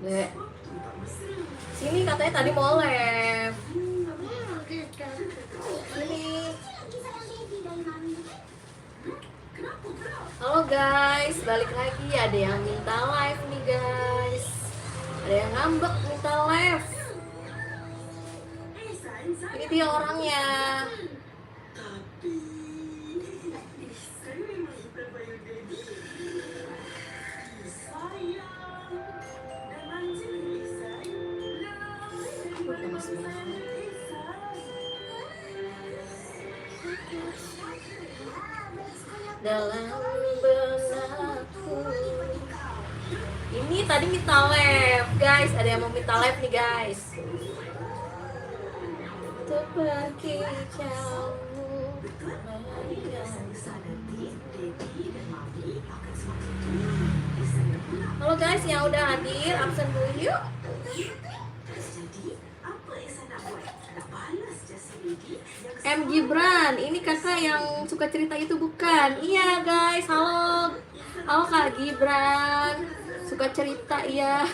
Dek. Sini katanya tadi mau live. Sini. Halo guys, balik lagi. Ada yang minta live nih guys. Ada yang ngambek minta live. Ini dia orangnya. Dalam benakku. Ini tadi minta live guys. Ada yang mau minta live nih guys. Untuk pergi jauh. Halo guys yang udah hadir, absen dulu yuk. M Gibran, ini kakak yang suka cerita itu bukan? Iya guys, halo. Halo Kak Gibran, suka cerita iya.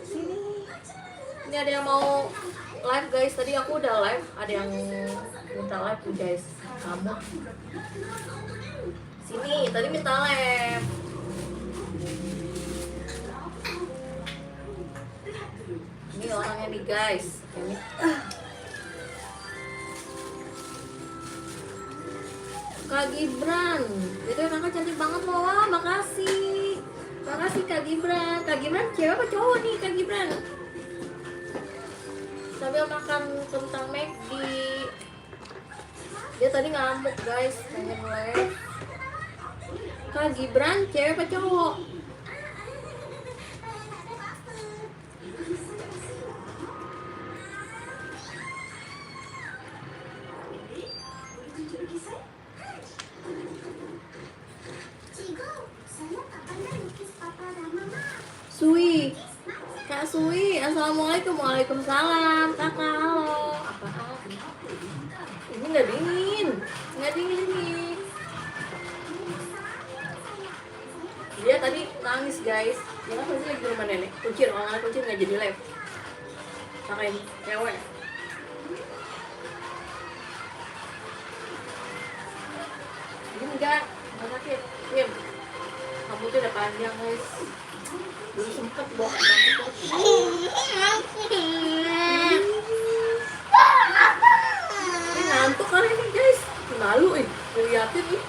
Sini. Ini ada yang mau live guys, tadi aku udah live. Ada yang minta live tuh guys. Kamu sini, tadi minta live. Ini orangnya nih guys. Ini. Kak Gibran, itu kakak cantik banget loh. Wah, makasih. Makasih Kak Gibran. Kak Gibran cewek apa cowok nih Kak Gibran? Sambil makan kentang McD. Dia tadi ngamuk guys, pengen live. Kak Gibran cewek apa cowok? Sui, Kak Sui, assalamualaikum. Waalaikumsalam, kakak, halo. Apaan? Ini nggak dingin ini. Dia tadi nangis guys. Dia kan pasti lagi di rumah nenek. Kuncir, orang kuncir nggak jadi live. Pakai cewek. Ini enggak sakit. Diam. Rambutnya udah panjang guys. Belum sempet bawa ini ngantuk kali ini guys. Malu liatin nih.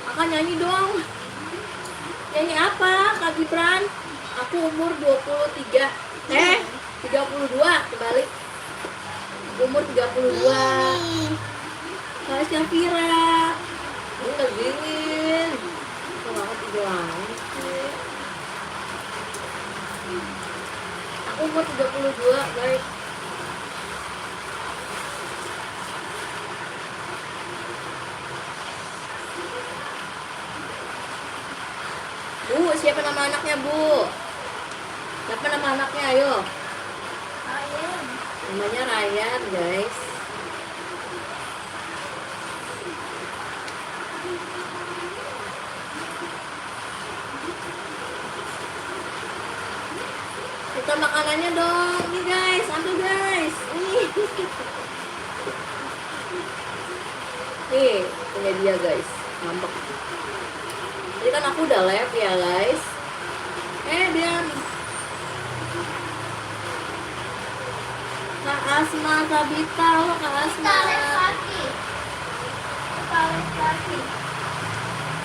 Kakak nyanyi dong. Nyanyi apa Kak Gibran? Aku umur 23. 32 kebalik. Umur 32. Kak Syafira, ini udah dingin. Kalau aku tidur lagi sih. Aku umur 32 guys. Bu, siapa nama anaknya Bu? Siapa nama anaknya ayo? Ryan. Namanya Ryan guys. Kita makanannya dong, nih guys, ambil guys, nih punya dia guys, ngambek. Jadi kan aku udah live ya guys. Dia Kak Asma, Sabita, halo Kak Asma.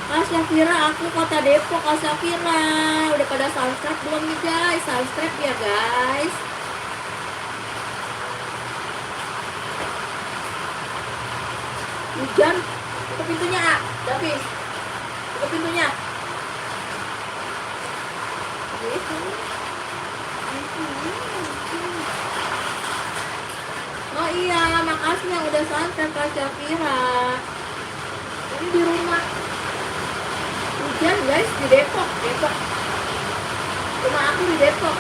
Kak Syafira, aku kota Depok. Kak Syafira, udah pada subscribe belum nih guys? Subscribe ya guys. Hujan, tutup pintunya Davis. Tutup pintunya. Oh iya, makasih yang udah subscribe Kak Syafira. Ini di rumah. Hujan guys di Depok. Rumah aku di Depok.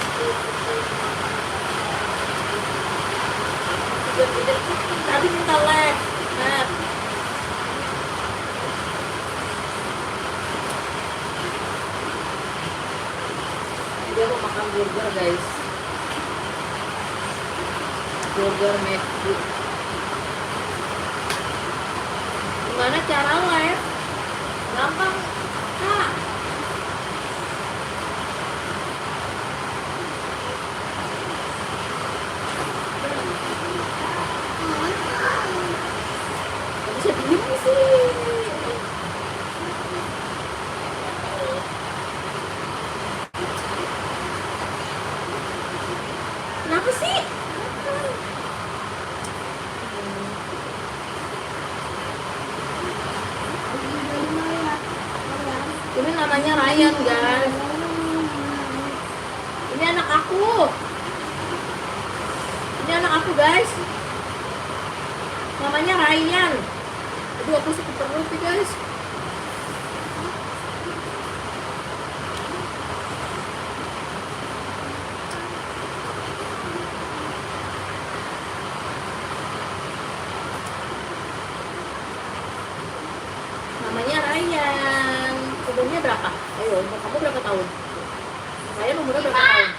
Hujan di Depok. guys. Burger McD. Gimana cara live? Gampang, Kak. Gak bisa diem sih. Kenapa sih? Ini namanya Ryan, guys. Ini anak aku. Ini anak aku, guys. Namanya Ryan. Aduh, aku sakit perut nih, guys. Namanya Ryan. Umurnya berapa? Ayo, umur kamu berapa tahun? Ryan umurnya berapa tahun?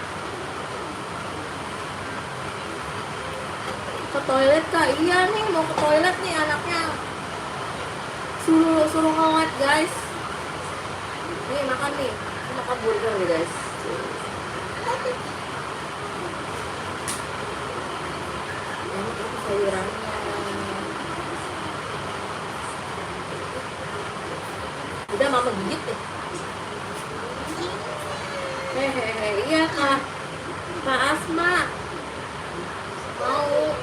Ke toilet, Kak. Iya nih, mau ke toilet nih anaknya. Suruh ngelat, guys. Nih, makan nih. Ini makan burger nih, guys. Ini sayurannya. Udah, mama gigit deh. Hehehe, iya Kak. Kak Asma. Mau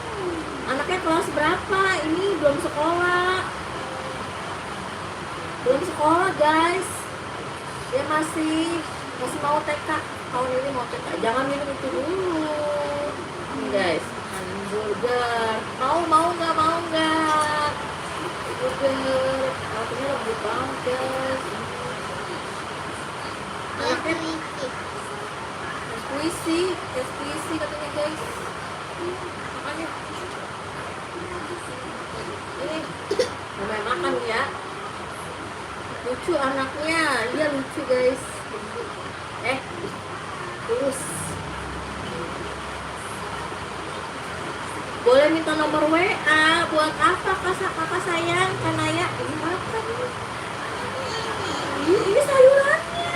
anaknya kelas berapa? Ini belum sekolah. Belum sekolah, guys. Dia masih mau TK. Tahun ini mau TK. Jangan minum itu dulu. Nih, guys. Hamburger. Mau nggak? Burger. Artinya lembut banget, guys. Anaknya puisi katanya, guys. Makanya ini namanya makan ya. Lucu anaknya, dia lucu, guys. Terus boleh minta nomor WA. Buat apa kakak sayang? Karena ya ini makan. Ini sayurannya.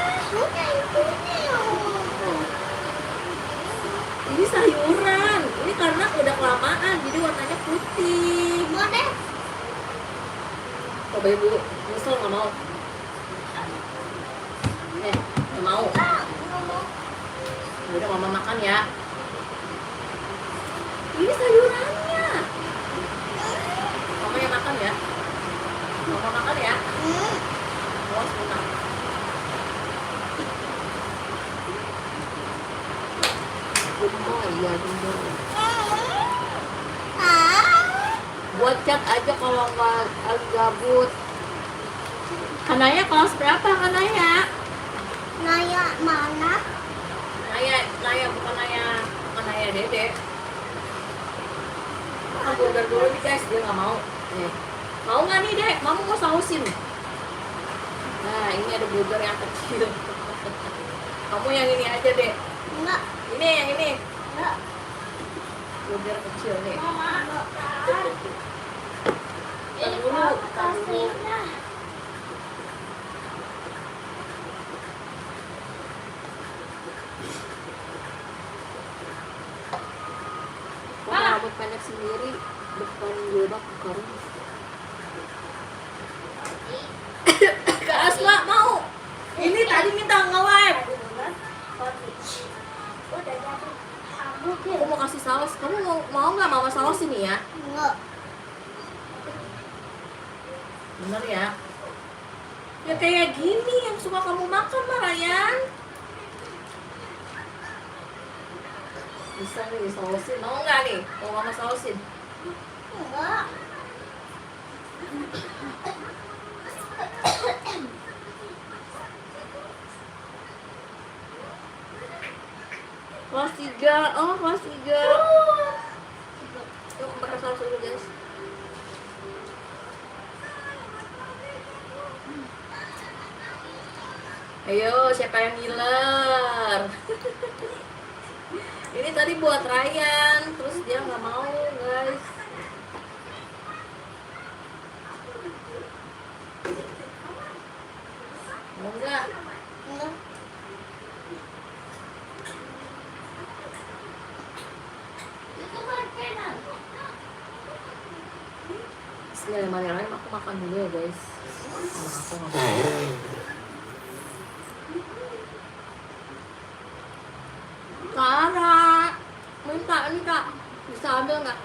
Ini sayuran. Ini karena udah kelamaan jadi warnanya putih. Cobain dulu. Misal nggak mau. Nggak mau. Udah mama makan ya. Ini sayurannya. Mama yang makan ya. Mama makan ya. Oh, sebentar. Iya, buat chat aja kalau nggak gabut. Kanaya kelas berapa, Kanaya? Naya mana? Naya bukan Naya Dede. Makan burger dulu nih, guys. Dia nggak mau. Nih. Mau nggak nih, Dek? Mama mau sausin. Nah, ini ada burger yang kecil. Kamu yang ini aja, Dek. Enggak. Ini yang ini. Enggak. Burger kecil nih. Mama. Tar dulu. Rambut pendek sendiri, depan jilbab karung. Kak Asma mau. Ini tadi minta nge-live. Aku mau kasih saus. Kamu mau nggak mama saus ini ya? Enggak. Bener ya? Ya kayak gini yang suka kamu makan, Marayan. Bisa nih sausin. Mau nggak nih? Mau mama sausin? Enggak. Kelas 3. Oh, kelas 3. Yuk, pakai saus dulu, guys. Ayo, siapa yang ngiler? Ini tadi buat Ryan, terus dia nggak mau guys. Mau nggak? Enggak. Bismillahirrahmanirrahim, aku makan dulu ya guys. Sama aku nggak mau. Kara, minta ini kak, bisa ambil nggak?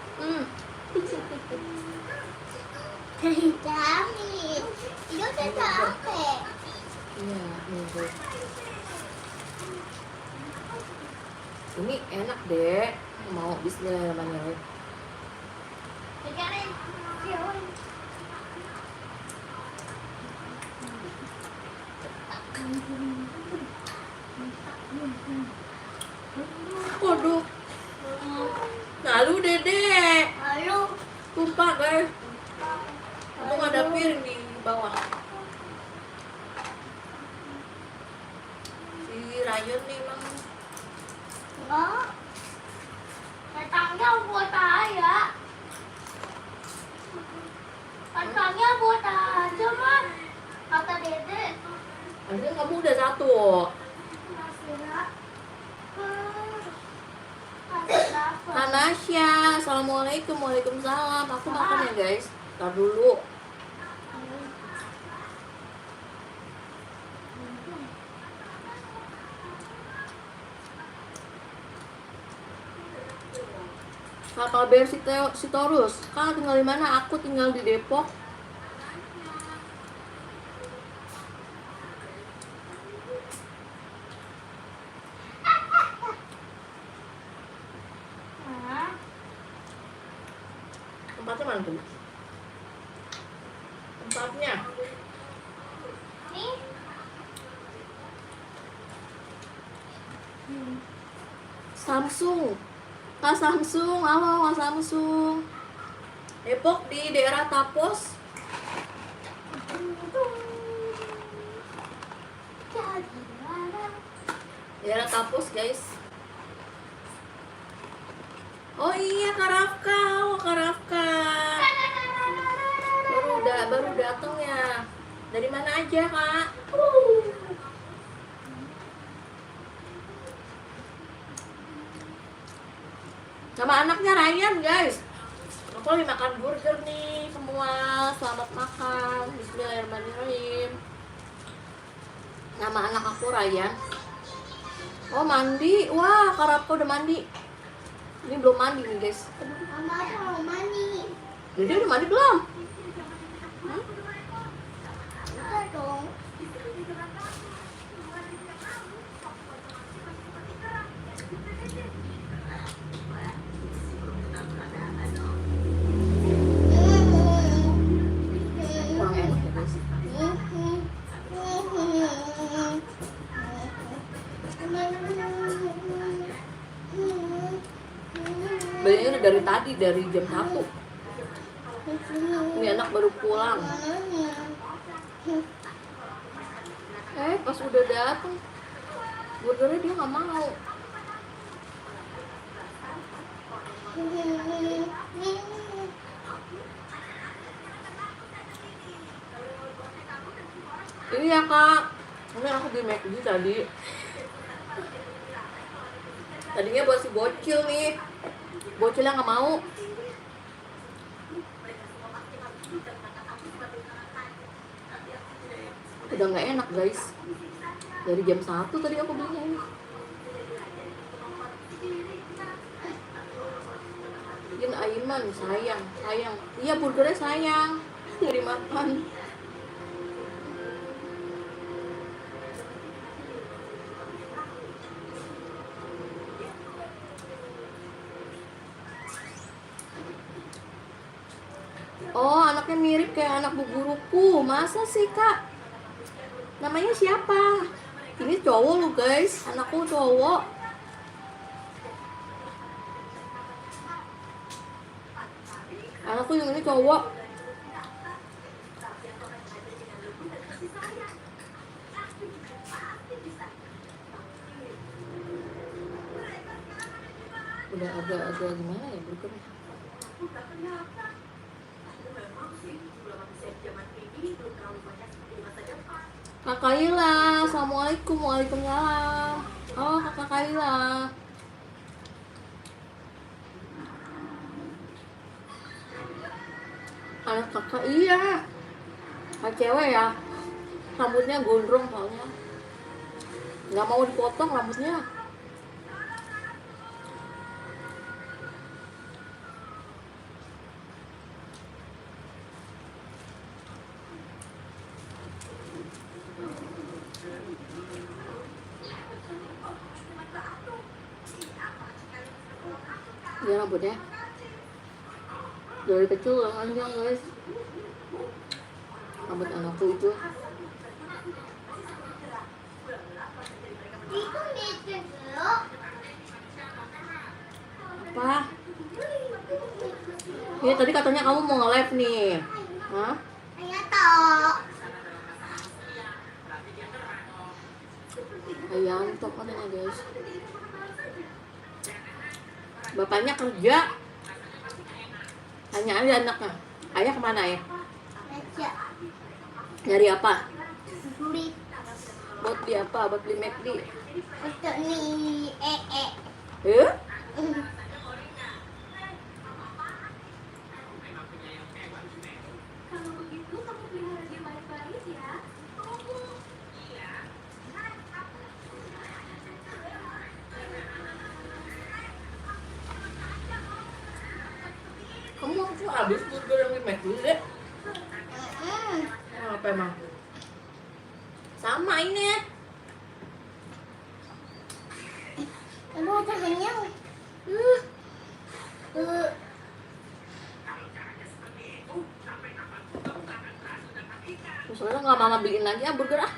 Vitamin. Itu udah capek. Iya, ini guys. Ini enak deh. Mau Bismillahirrahmanirrahim. Sekarang Waduh. Lalu dede. lalu Tumpah guys. Untung ada piring di bawah. Si Ryan nih emang. enggak. Kacangnya buat saya. Kacangnya buat aja mah. Kata Dede. Ada kamu udah satu. Hanasya, assalamualaikum, waalaikumsalam. Aku makan ya guys. Ntar dulu. Kakak Ber Sitorus, Kak tinggal di mana? Aku tinggal di Depok. Tempatnya mana tuh? Tempatnya. Nih. Samsung. Kak Samsung, halo Kak Samsung. Depok di daerah Tapos. Daerah Tapos guys. Oh iya Kak Rafka, halo Kak Rafka. Baru datang ya. Dari mana aja Kak? Sama anaknya Ryan guys. Aku lagi makan burger nih semua. Selamat makan. Bismillahirrahmanirrahim. Nama anak aku Ryan. Oh mandi. Wah Kak Rafka udah mandi. Ini belum mandi nih guys. Mama mau mandi. Jadi udah mandi belum? Udah dong. Kurang enak ya guys. Belinya udah dari tadi, dari jam 1. Ini anak baru pulang. Pas udah datang burgernya dia nggak mau. Ini ya kak, ini aku di McD tadi. Tadinya buat si bocil nih, bocilnya nggak mau. Udah nggak enak guys. Dari jam 1 tadi aku belinya ini. Jin Aiman sayang. Iya burgernya sayang. Nggak dimakan. Oh, anaknya mirip kayak anak bu guruku. Masa sih, Kak? Namanya siapa? Ini cowok lu, guys. Anakku cowok. Anakku yang ini cowok. Udah agak-agak gimana ya burgernya. Kak Kaila, assalamualaikum. Waalaikumsalam. Oh, Kakak Kaila. Anak kakak iya. Kak cewek ya. Rambutnya gondrong soalnya. Nggak mau dipotong rambutnya. Dia rambutnya dari kecil udah panjang guys. Rambut anakku itu. Itu meeting dulu. Apa? Ya tadi katanya kamu mau nge-live nih. Hah? Ayah tahu. Ayanto katanya guys. Bapaknya kerja. Tanya aja anaknya. Ayah kemana ya? Baca. Nyari apa? Beli. Buat beli apa? Buat beli McD. Untuk nih Eh? Kamu langsung habis burger yang di McD deh. Apa emang? Sama ini. Aduh, udah kenyang. Soalnya nggak mama beliin lagi ah burger ah.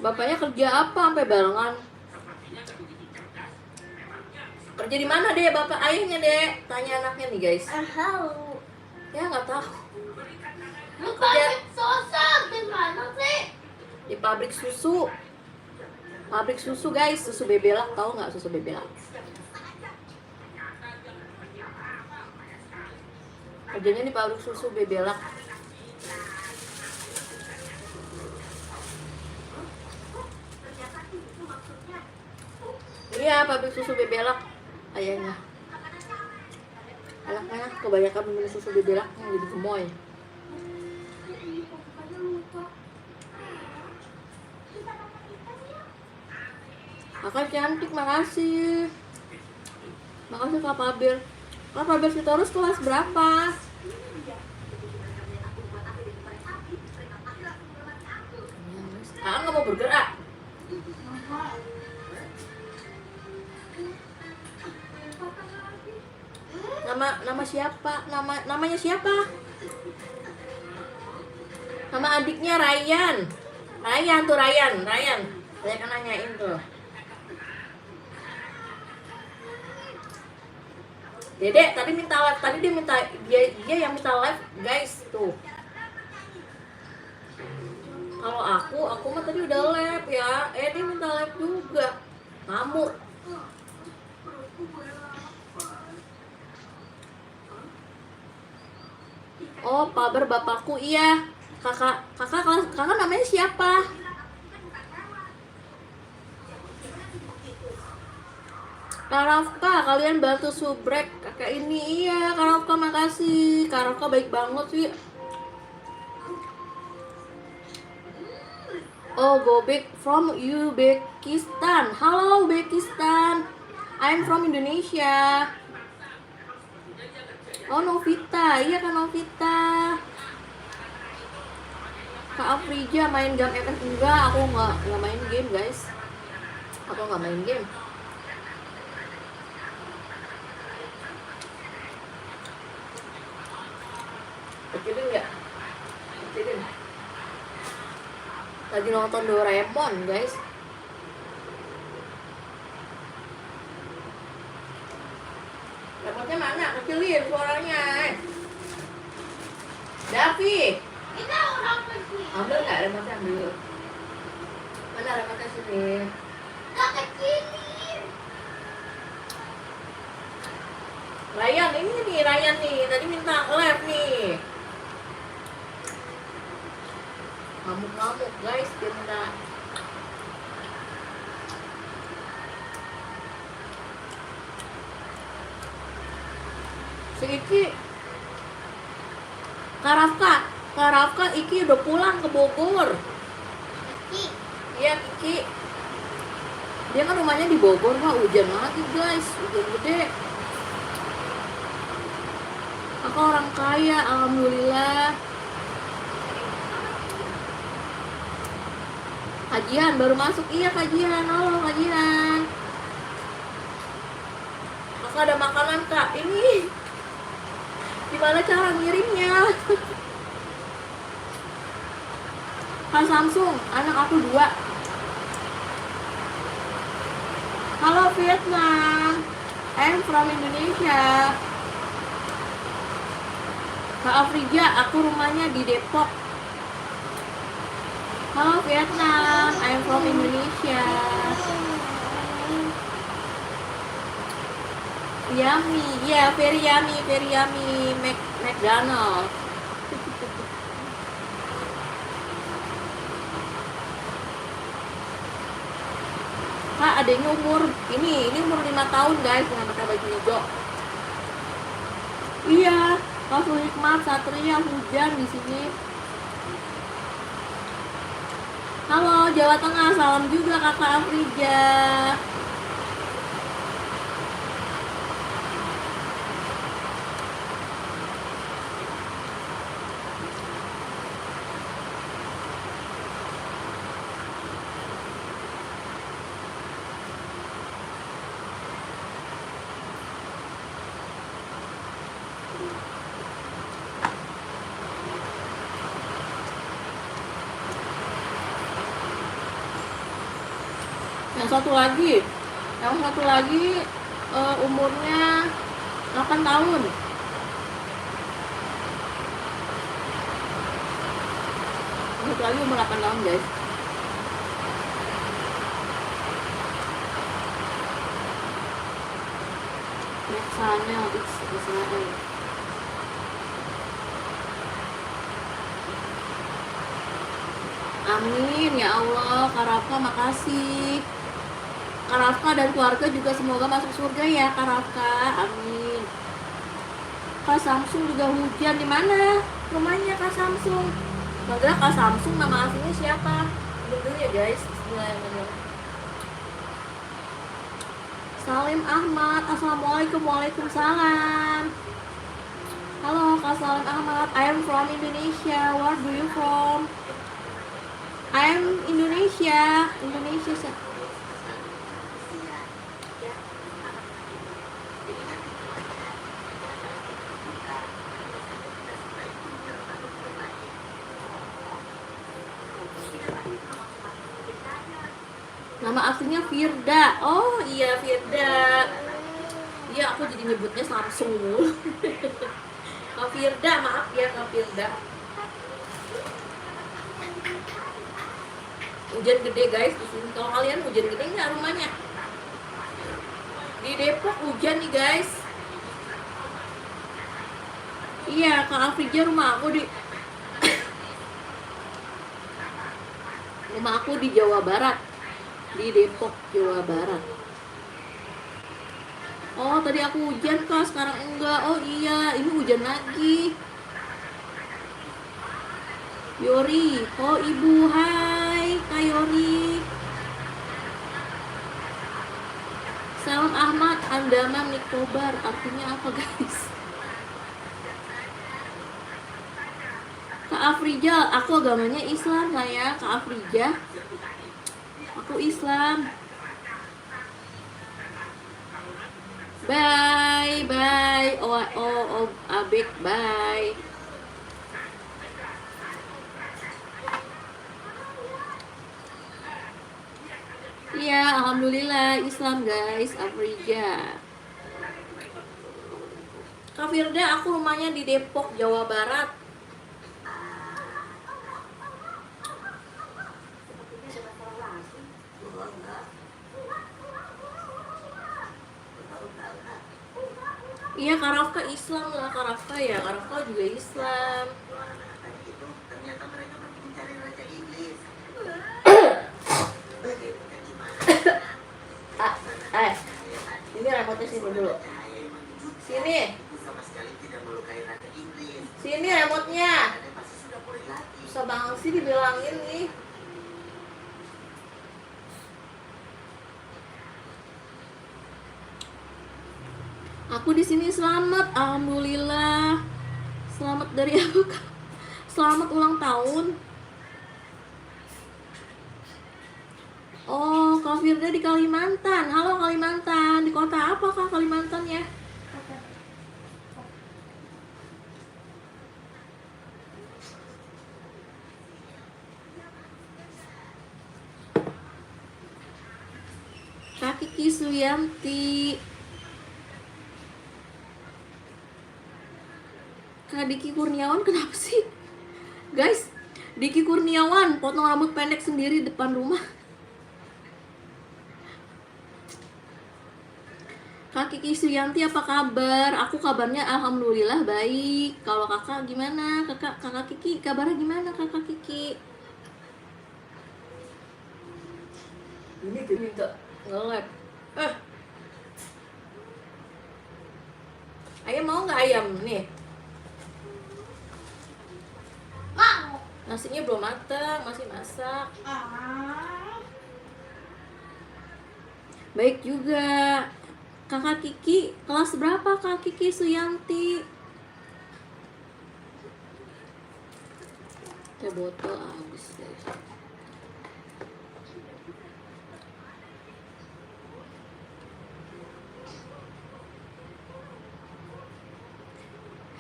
Bapaknya kerja apa sampai barengan? Kerja di mana deh bapak ayahnya deh? Tanya anaknya nih guys. Tahu. Ya nggak tahu. Pabrik sosok di mana sih? Di pabrik susu. Pabrik susu guys, susu bebelak, tahu nggak susu bebelak? Kerjanya di pabrik susu bebelak. Iya, pabrik susu bebelak ayahnya. Anaknya kebanyakan minum susu bebelak yang jadi gemoy. Kakak cantik, makasih. Makasih Kak Pabir. Kak Pabir Sitorus kelas berapa? Ah, nggak mau bergerak. Nama siapa? Namanya siapa? Nama adiknya Ryan. Ryan. Saya kan nanyain tuh. Dedek tadi minta live, dia yang minta live guys tuh. Kalau aku mah tadi udah live ya. Dia minta live juga. Kamu. Oh, Paber bapakku iya. Kakak namanya siapa? Kak Rafka, kalian bantu subrek kakak ini. Iya, Kak Rafka makasih. Kak Rafka baik banget sih. Oh, go back from Uzbekistan. Halo Uzbekistan. I'm from Indonesia. Oh, Novita. Iya Kak Novita. Kak Afrija main game FF enggak? Aku nggak main game guys. Aku nggak main game. Kecilin nggak? Kecilin. Lagi nonton Doraemon guys. Remote-nya mana? Kecilin suaranya. Davi. Kita orang pergi. Ambil nggak remote, ambil. Mana remote sini? Gak kecilin. Ryan ini nih, Ryan nih. Tadi minta lab nih. Ngamuk-ngamuk guys, dia minta. Si Iki, Karafka, Iki udah pulang ke Bogor. Kiki. Iya Kiki. Dia kan rumahnya di Bogor, Pak. Hujan lagi guys, hujan gede. Aku orang kaya, alhamdulillah. Kajian baru masuk, iya kajian. Halo kajian. Kakak ada makanan kak. Ini gimana cara ngirimnya? Kak Samsung, anak aku 2. Halo Vietnam, I'm from Indonesia. Kak Afrija, aku rumahnya di Depok. Halo Vietnam, I'm from Indonesia. Yummy, yeah, very yummy, McDonald. Kak, adanya umur ini umur 5 tahun guys, dengan pakai baju hijau. Iya, Kak Hikmat, Satria, hujan di sini. Halo Jawa Tengah, salam juga Kakak Afrija. Yang satu lagi umurnya 8 tahun. Yang satu lagi umur 8 tahun guys. Chanel Israel. Amin ya Allah, Karafka makasih. Karafka dan keluarga juga semoga masuk surga ya Karafka, amin. Kak Samsung juga hujan, di mana rumahnya Kak Samsung? Padahal Kak Samsung nama aslinya siapa? Dulu ya guys. Bismillahirrahmanirrahim. Salim Ahmad, assalamualaikum, waalaikumsalam. Halo Kak Salim Ahmad, I am from Indonesia. Where do you from? I am Indonesia. Nama aslinya Firda. Oh iya Firda. Iya aku jadi nyebutnya Samsung mulu. Kak Firda, maaf ya Kak Firda. Hujan gede guys di sini. Kalau kalian hujan gede nggak rumahnya? Di Depok hujan nih guys. Iya Kak Afrija, rumah aku di rumah aku di Jawa Barat, di Depok Jawa Barat. Oh tadi aku hujan Kak, sekarang enggak. Oh iya ini hujan lagi. Yori, oh ibu, hai Kak Yori. Salam Ahmad, Andaman Nicobar, artinya apa guys? Kak Afrija, aku agamanya Islam lah ya Kak Afrija. Aku Islam. Bye. Oh, Abek, bye. Iya, alhamdulillah Islam guys, Afrija. Kak Firda, aku rumahnya di Depok, Jawa Barat. Iya, Kak Rafka Islam lah, Kak Rafka ya, Kak Rafka juga Islam. Ah, ini remote sini dulu. Sini. Sini remote-nya. Susah banget sih dibilangin nih. Aku di sini selamat, alhamdulillah. Selamat dari apa, Kak? Selamat ulang tahun. Oh, Kak Firda di Kalimantan. Halo Kalimantan. Di kota apa Kak Kalimantan ya? Kak Kiki Suyanti. Kak Diki Kurniawan kenapa sih? Guys, Diki Kurniawan potong rambut pendek sendiri depan rumah. Kak Kiki Suyanti apa kabar? Aku kabarnya alhamdulillah baik. Kalau kakak gimana? Kakak Kiki kabarnya gimana kakak Kiki? Ini tuh minta nge-live. Ayam mau nggak ayam nih? Mau. Nasinya belum matang, masih masak. Baik juga. Kakak Kiki kelas berapa Kak Kiki Suyanti? Teh botol habis deh.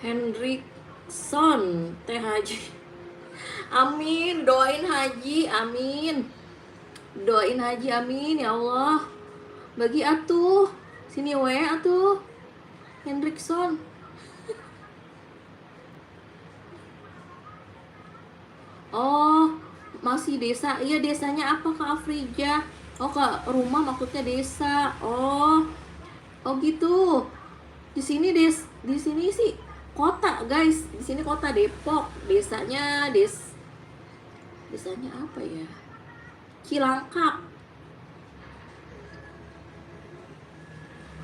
Hendrikson Teh Haji. Amin, doain Haji, amin. Doain Haji, amin ya Allah. Bagi atuh, sini we atuh. Hendrikson. Oh, masih desa. Iya, desanya apa Kak Afrija? Oh, ke rumah maksudnya desa. Oh. Oh gitu. Di sini sih kota, guys. Di sini kota Depok. Desanya apa ya? Cilangkap.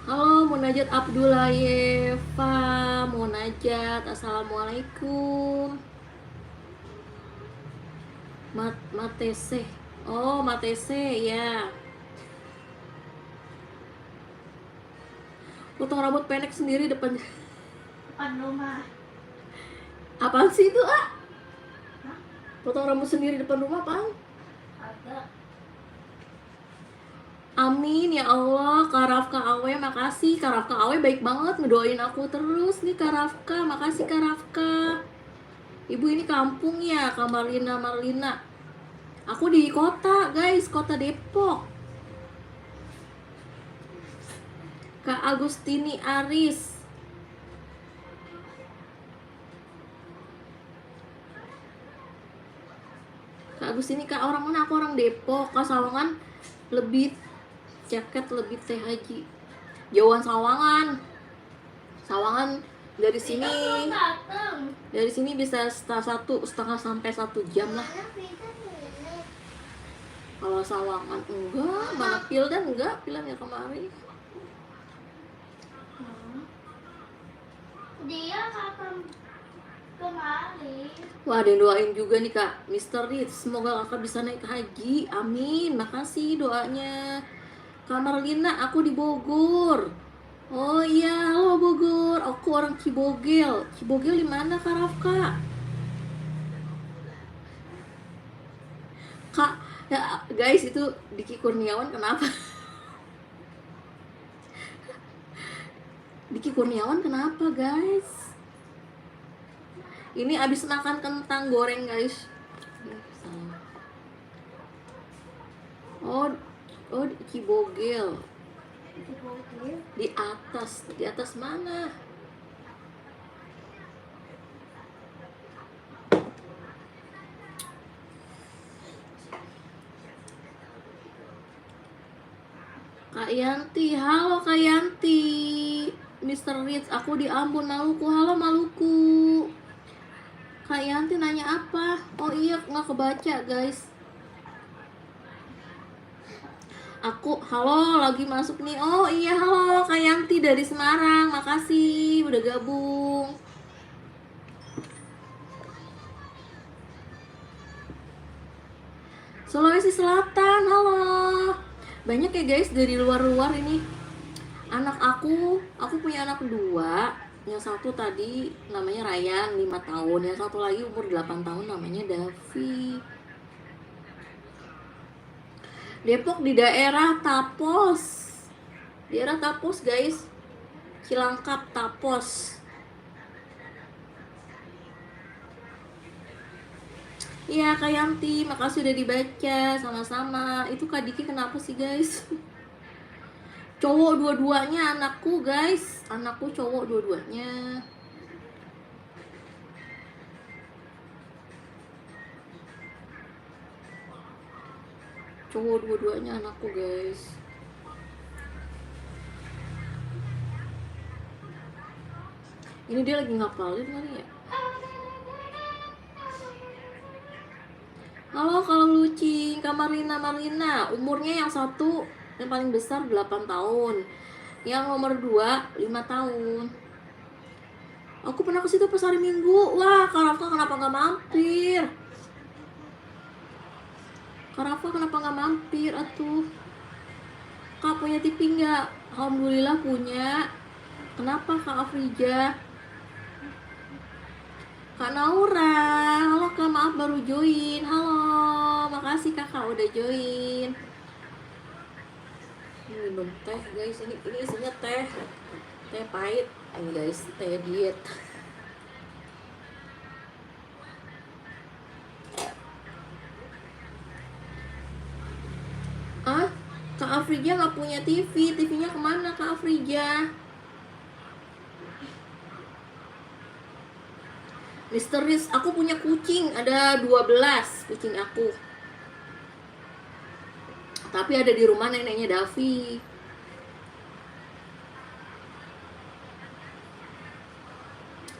Halo Munajat Abdullayeva, Munajat, assalamualaikum. Matese. Oh, Matese ya. Potong rambut pendek sendiri depan rumah. apaan sih itu potong rambut sendiri depan rumah apaan? Ada. Amin ya Allah. Kak Rafka Awe makasih. Kak Rafka Awe baik banget ngedoain aku terus nih Kak Rafka. Makasih Kak Rafka. Ibu ini kampung ya Kak Marlina. Aku di kota guys, kota Depok. Kak Agustini Aris. Kak Agustini Kak orang mana? Aku orang Depok. Kak Sawangan lebih jaket lebih Teh Haji. Jauhan Sawangan dari sini. Dari sini bisa setengah sampai 1 jam lah. Kalau Sawangan enggak, mana Pildan enggak, Pildan ya kemarin. Dia kapan kemarin? Wah, ada yang doain juga nih Kak Mister Ritz. Semoga kakak bisa naik haji. Amin. Makasih doanya. Kak Marlina, aku di Bogor. Oh iya, halo Bogor. Aku orang Cibogel. Cibogel di mana Kak Rafka? Kak, ya guys itu Diki Kurniawan kenapa? Diki Kurniawan kenapa guys? Ini abis makan kentang goreng guys. Oh di Cibogel. Di atas mana? Kak Yanti, halo Kak Yanti. Mr. Rich, aku di Ambon, Maluku. Halo Maluku. Kak Yanti nanya apa? Oh iya, nggak kebaca guys. Aku, halo, lagi masuk nih. Oh iya, halo Kak Yanti dari Semarang. Makasih udah gabung. Sulawesi Selatan, halo. Banyak ya guys dari luar-luar ini. Anak aku punya anak 2. Yang satu tadi namanya Ryan 5 tahun, yang satu lagi umur 8 tahun namanya Davi. Depok di daerah Tapos. Daerah Tapos guys. Cilangkap Tapos. Iya Kak Yanti, makasih udah dibaca. Sama-sama. Itu Kak Diki kenapa sih guys? Cowok dua-duanya anakku guys. Anakku cowok dua-duanya. Cowok dua-duanya anakku guys. Ini dia lagi ngapalin kali ya. Halo kalau Lucing, Kak Marlina. Umurnya yang satu yang paling besar 8 tahun. Yang nomor 2 5 tahun. Aku pernah ke situ pas hari Minggu. Wah, Kak Rafa kenapa nggak mampir? Kak Rafa kenapa nggak mampir atuh? Kak punya TV nggak? Alhamdulillah punya. Kenapa Kak Afrija? Kak Naura, halo Kak, maaf baru join. Halo, makasih Kakak udah join. Ini minum teh guys, ini isinya teh pahit. Ini guys, teh diet. Ah, Kak Afrija nggak punya TV. TV-nya kemana Kak Afrija? Misteris, aku punya kucing, ada 12 kucing aku. Tapi ada di rumah neneknya Davi.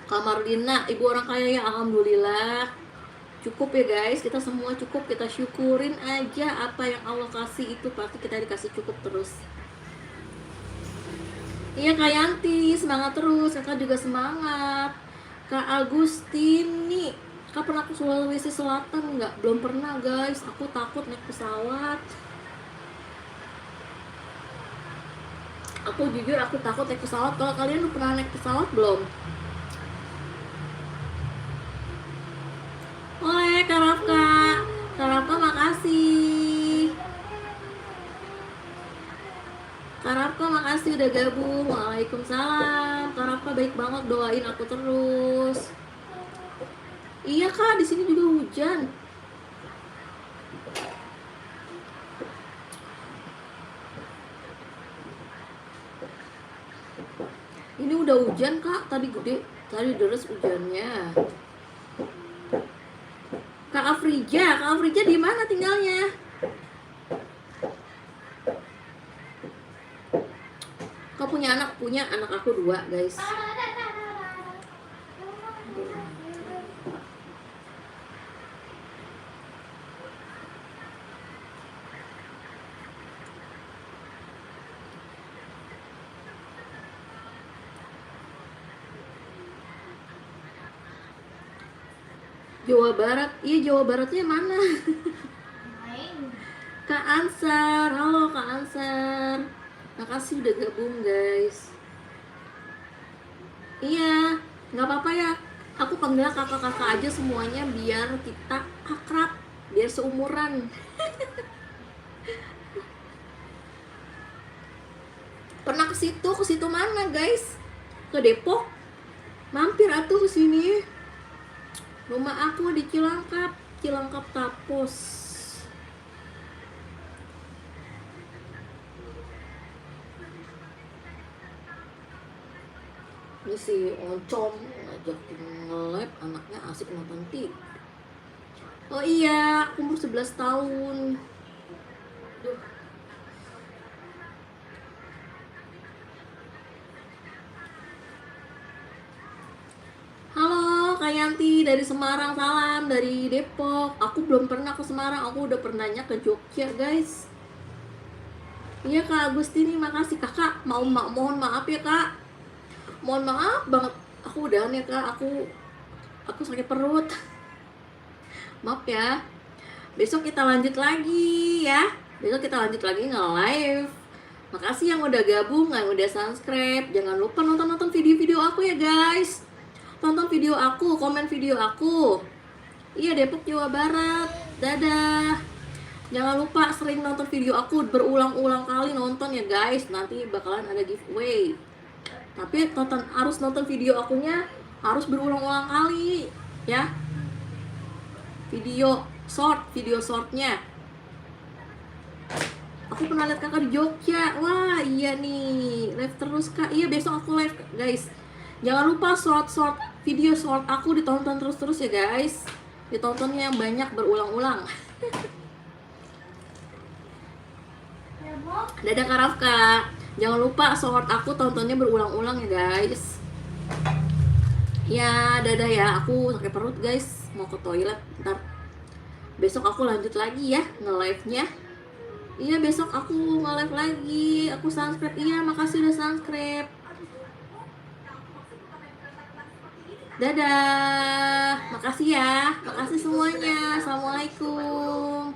Kamar Dina, ibu orang kaya ya, alhamdulillah. Cukup ya guys, kita semua cukup, kita syukurin aja apa yang Allah kasih itu pasti kita dikasih cukup terus. Iya Kak Yanti, semangat terus, Kakak juga semangat. Kak Agustini, Kak pernah ke Sulawesi Selatan nggak? Belum pernah guys, aku takut naik pesawat. Aku jujur aku takut naik pesawat. Kalau kalian udah pernah naik pesawat belum? Oleh Kak Rafka. Kak Rafka makasih. Kak Rafka makasih udah gabung. Waalaikumsalam. Kak Rafka baik banget, doain aku terus. Iya Kak, di sini juga hujan. Ini udah hujan Kak, tadi gede, tadi deras hujannya. Kak Afrija di mana tinggalnya? Kau punya anak aku 2 guys. Jawa Barat, iya Jawa Baratnya mana? Main. Kak Ansar, halo Kak Ansar. Makasih udah gabung guys. Iya, nggak apa-apa ya. Aku panggil kakak-kakak aja semuanya biar kita akrab, biar seumuran. Pernah ke situ mana guys? Ke Depok? Mampir atuh ke sini. Rumah aku di Cilangkap Tapos. Ini si Oncom ngajak nge-lab, anaknya asik nonton TV. Oh iya, aku umur 11 tahun. Duh. Kak Yanti dari Semarang, salam dari Depok. Aku belum pernah ke Semarang, aku udah pernahnya ke Jogja guys. Iya Kak Agustini, makasih kakak. Mohon maaf ya Kak. Mohon maaf banget. Aku udahan ya Kak. Aku sakit perut. Maaf ya. Besok kita lanjut lagi ya. Besok kita lanjut lagi nge-live. Makasih yang udah gabung, yang udah subscribe. Jangan lupa nonton video-video aku ya guys. Tonton video aku, komen video aku. Iya, Depok, Jawa Barat. Dadah. Jangan lupa sering nonton video aku, berulang-ulang kali nonton ya guys. Nanti bakalan ada giveaway. Tapi harus nonton video akunya, harus berulang-ulang kali ya. Video shortnya. Aku pernah lihat kakak di Jogja. Wah iya nih, live terus kak. Iya besok aku live guys. Jangan lupa video short aku ditonton terus ya guys. Ditontonnya yang banyak berulang-ulang. Dadah Kak Rafka. Jangan lupa short aku tontonnya berulang-ulang ya guys. Ya dadah ya. Aku sakit perut guys. Mau ke toilet ntar. Besok aku lanjut lagi ya nge-live-nya. Iya besok aku nge-live lagi. Aku subscribe. Iya makasih udah subscribe. Dadah. Makasih ya. Makasih semuanya. Assalamualaikum.